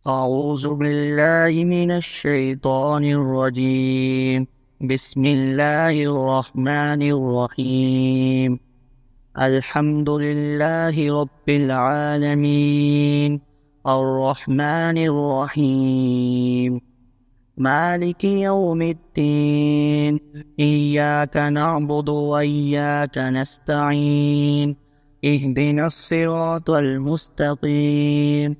أعوذ بالله من الشيطان الرجيم. بسم الله الرحمن الرحيم. الحمد لله رب العالمين، الرحمن الرحيم، مالك يوم الدين. إياك نعبد وإياك نستعين. اهدنا الصراط المستقيم،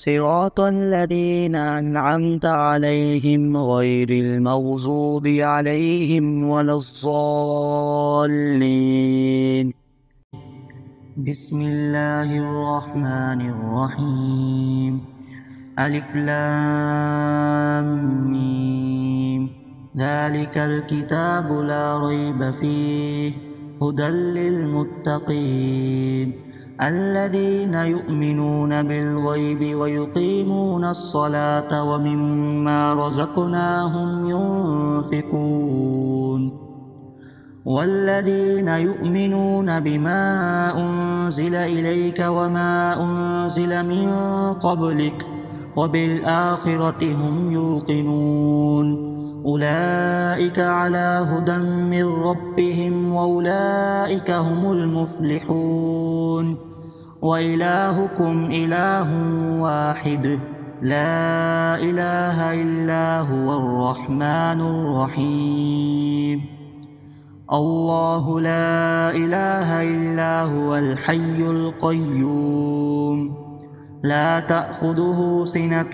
صراط الذين أنعمت عليهم غير المغضوب عليهم ولا الضالين. بسم الله الرحمن الرحيم. ألف لام ميم. ذلك الكتاب لا ريب فيه هدى للمتقين الذين يؤمنون بالغيب ويقيمون الصلاة ومما رزقناهم ينفقون والذين يؤمنون بما أنزل إليك وما أنزل من قبلك وبالآخرة هم يوقنون أولئك على هدى من ربهم وأولئك هم المفلحون وإلهكم إله واحد لا إله إلا هو الرحمن الرحيم. الله لا إله إلا هو الحي القيوم لا تأخذه سنة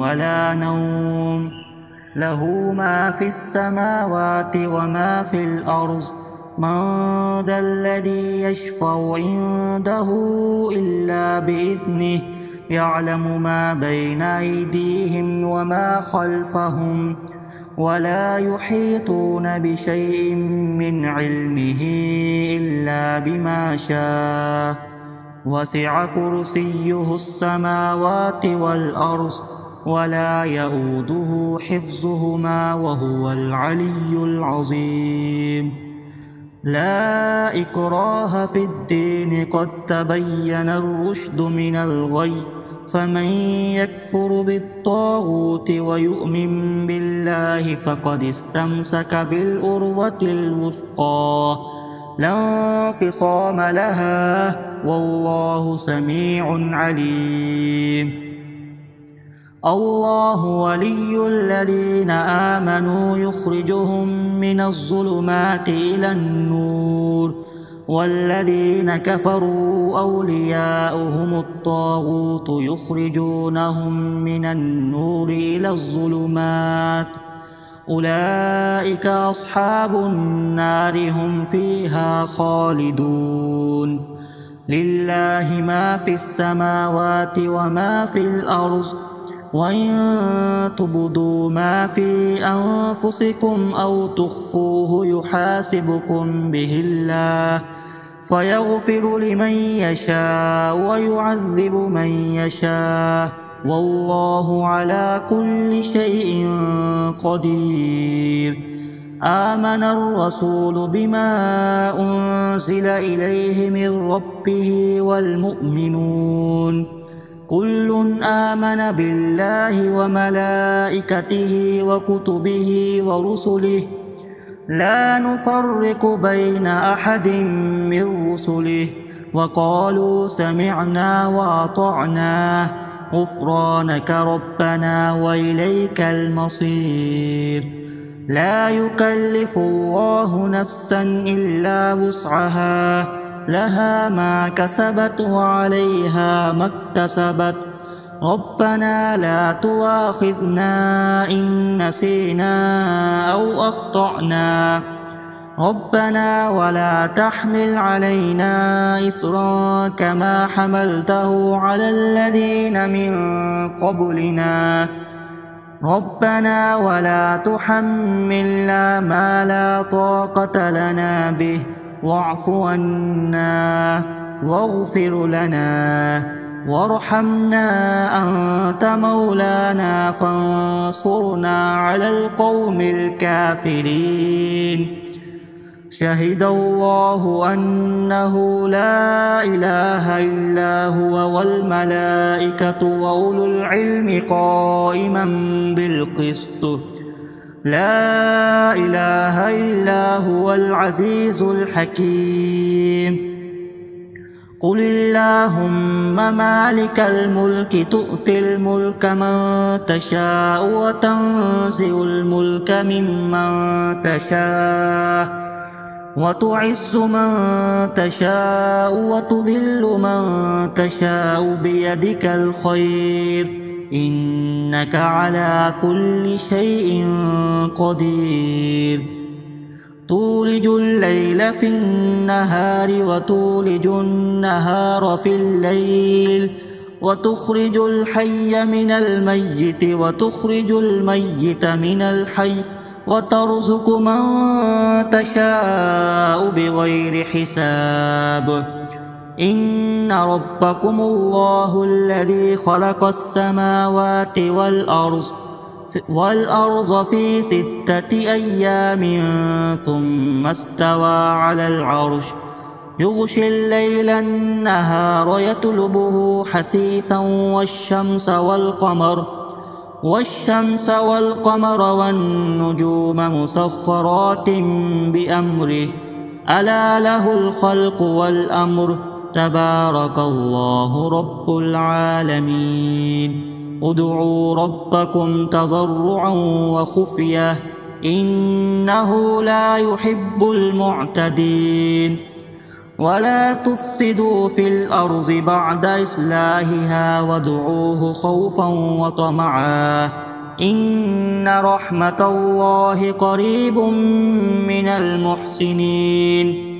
ولا نوم له ما في السماوات وما في الأرض من ذا الذي يشفع عنده إلا بإذنه يعلم ما بين أيديهم وما خلفهم ولا يحيطون بشيء من علمه إلا بما شاء وسع كرسيه السماوات والأرض ولا يئوده حفظهما وهو العلي العظيم. لا إكراه في الدين قد تبين الرشد من الغي فمن يكفر بالطاغوت ويؤمن بالله فقد استمسك بالعروة الوثقى لا انفصام لها والله سميع عليم. الله ولي الذين آمنوا يخرجهم من الظلمات إلى النور والذين كفروا أولياؤهم الطاغوت يخرجونهم من النور إلى الظلمات أولئك أصحاب النار هم فيها خالدون. لله ما في السماوات وما في الأرض وإن تبدوا ما في أنفسكم أو تخفوه يحاسبكم به الله فيغفر لمن يشاء ويعذب من يشاء والله على كل شيء قدير. آمن الرسول بما أنزل إليه من ربه والمؤمنون كل آمن بالله وملائكته وكتبه ورسله لا نفرق بين أحد من رسله وقالوا سمعنا وأطعنا غفرانك ربنا وإليك المصير. لا يكلف الله نفسا إلا وسعها لها ما كسبت وعليها ما اكتسبت ربنا لا تؤاخذنا إن نسينا أو أخطأنا ربنا ولا تحمل علينا إصرا كما حملته على الذين من قبلنا ربنا ولا تحملنا ما لا طاقة لنا به واعف عنا واغفر لنا وارحمنا أنت مولانا فانصرنا على القوم الكافرين. شهد الله أنه لا إله إلا هو والملائكة وأولو العلم قائما بالقسط لا إله إلا هو العزيز الحكيم قل اللهم مالك الملك تؤتي الملك من تشاء وتنزع الملك ممن تشاء وتعز من تشاء وتذل من تشاء بيدك الخير إنك على كل شيء قدير تولج الليل في النهار وتولج النهار في الليل وتخرج الحي من الميت وتخرج الميت من الحي وترزق من تشاء بغير حساب إن ربكم الله الذي خلق السماوات والأرض في 6 أيام ثم استوى على العرش يغشي الليل النهار يطلبه حثيثا والشمس والقمر والنجوم مسخرات بأمره ألا له الخلق والأمر تبارك الله رب العالمين ادعوا ربكم تضرعا وخفية إنه لا يحب المعتدين ولا تفسدوا في الأرض بعد إصلاحها وادعوه خوفا وطمعا إن رحمة الله قريب من المحسنين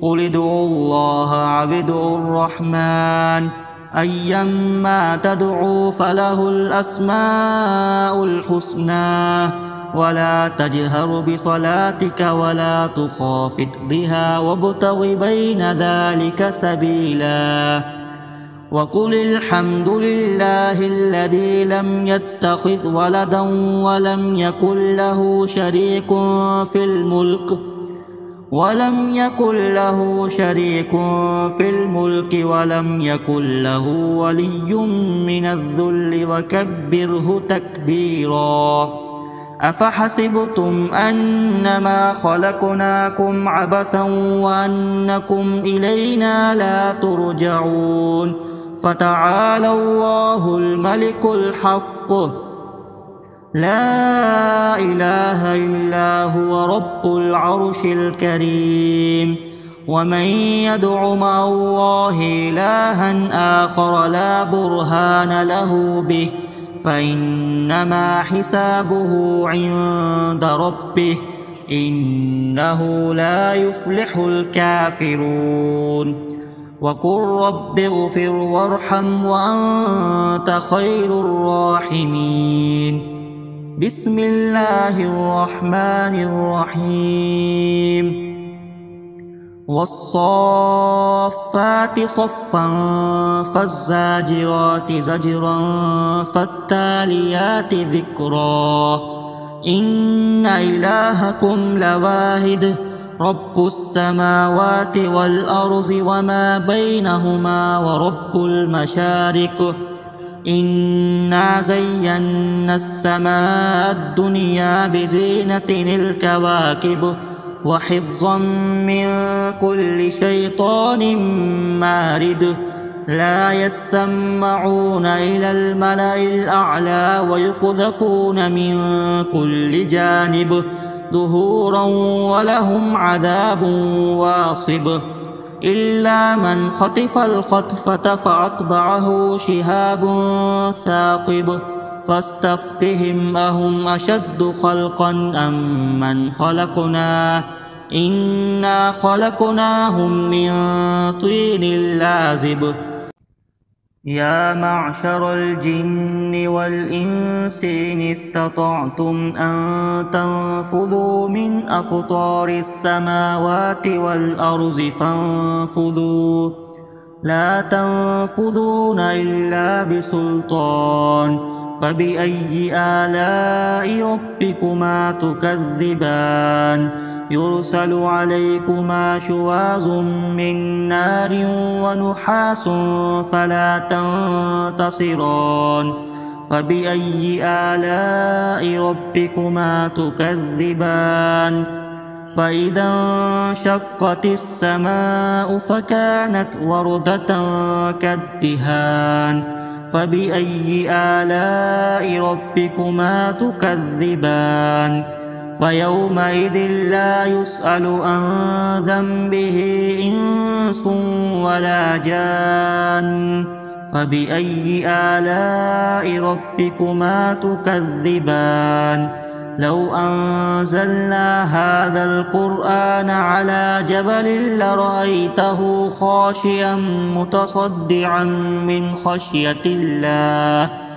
قل ادعوا الله أو ادعوا الرحمن أيما تدعوا فله الأسماء الحسنى ولا تجهر بصلاتك ولا تخافت بها وابتغ بين ذلك سبيلا وقل الحمد لله الذي لم يتخذ ولدا ولم يكن له شريك في الملك ولم يكن له ولي من الذل وكبره تكبيرا أفحسبتم أنما خلقناكم عبثا وأنكم إلينا لا ترجعون فتعالى الله الملك الحق لا إله إلا هو رب العرش الكريم ومن يدع مع الله إلها آخر لا برهان له به فإنما حسابه عند ربه إنه لا يفلح الكافرون وقل رب اغفر وارحم وأنت خير الراحمين بسم الله الرحمن الرحيم والصافات صفا فالزاجرات زجرا فالتاليات ذكرا إن إلهكم لواحد رب السماوات والأرض وما بينهما ورب المشارق إنا زينا السماء الدنيا بزينة الكواكب وحفظا من كل شيطان مارد لا يسمعون إلى الملأ الأعلى ويقذفون من كل جانب دهورا ولهم عذاب واصب إلا من خطف الخطفة فأتبعه شهاب ثاقب فاستفتهم أهم أشد خلقا أم من خلقنا إنا خلقناهم من طين لازب يا معشر الجن والإنس إن استطعتم أن تنفذوا من أقطار السماوات والأرض فانفذوا لا تنفذون إلا بسلطان فبأي آلاء ربكما تكذبان يرسل عليكما شواظ من نار ونحاس فلا تنتصران فبأي آلاء ربكما تكذبان فإذا انشقت السماء فكانت وردة كالدهان فبأي آلاء ربكما تكذبان فيومئذ لا يسأل عن ذنبه إنس ولا جان فبأي آلاء ربكما تكذبان لو أنزلنا هذا القرآن على جبل لرأيته خاشعا متصدعا من خشية الله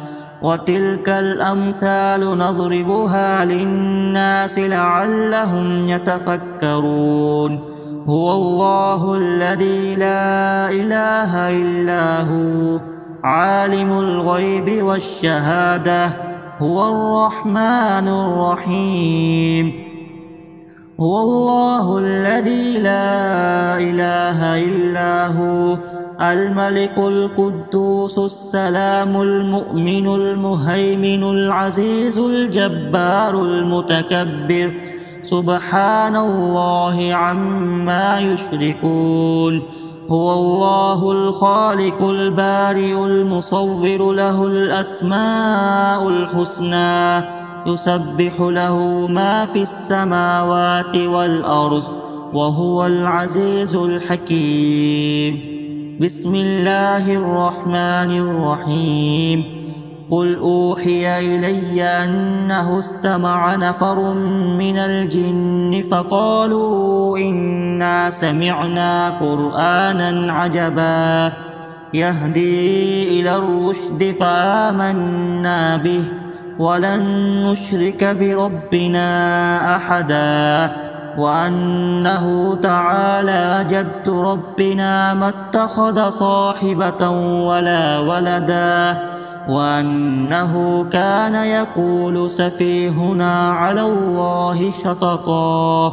وتلك الأمثال نضربها للناس لعلهم يتفكرون هو الله الذي لا إله إلا هو عالم الغيب والشهادة هو الرحمن الرحيم هو الله الذي لا إله إلا هو الملك القدوس السلام المؤمن المهيمن العزيز الجبار المتكبر سبحان الله عما يشركون هو الله الخالق البارئ المصور له الأسماء الحسنى يسبح له ما في السماوات والأرض وهو العزيز الحكيم بسم الله الرحمن الرحيم قل أوحي إلي أنه استمع نفر من الجن فقالوا إنا سمعنا قرآنا عجبا يهدي إلى الرشد فآمنا به ولن نشرك بربنا أحدا وأنه تعالى جد ربنا ما اتخذ صاحبة ولا ولدا وأنه كان يقول سفيهنا على الله شططا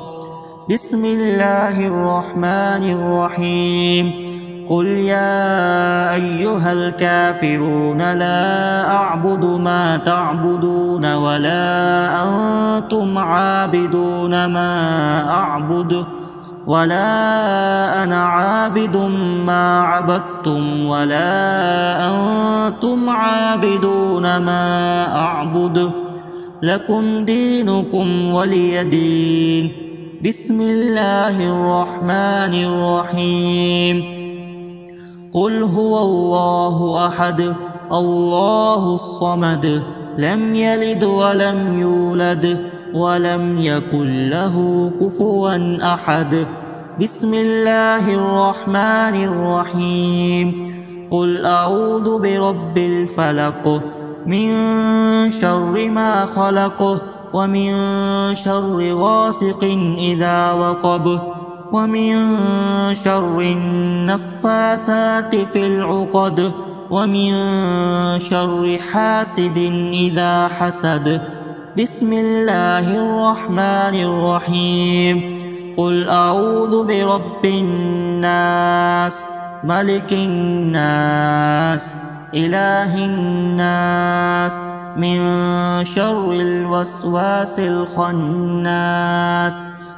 بسم الله الرحمن الرحيم قل يا أيها الكافرون لا أعبد ما تعبدون ولا أنتم عابدون ما أعبد ولا أنا عابد ما عبدتم ولا أنتم عابدون ما أعبد لكم دينكم ولي دين بسم الله الرحمن الرحيم قل هو الله أحد الله الصمد لم يلد ولم يولد ولم يكن له كفوا أحد بسم الله الرحمن الرحيم قل أعوذ برب الفلق من شر ما خلق ومن شر غاسق إذا وقب ومن شر النفاثات في العقد ومن شر حاسد إذا حسد بسم الله الرحمن الرحيم قل أعوذ برب الناس ملك الناس إله الناس من شر الوسواس الخناس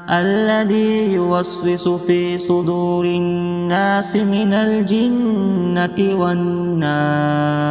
الذي يوسوس في صدور الناس من الجنة والناس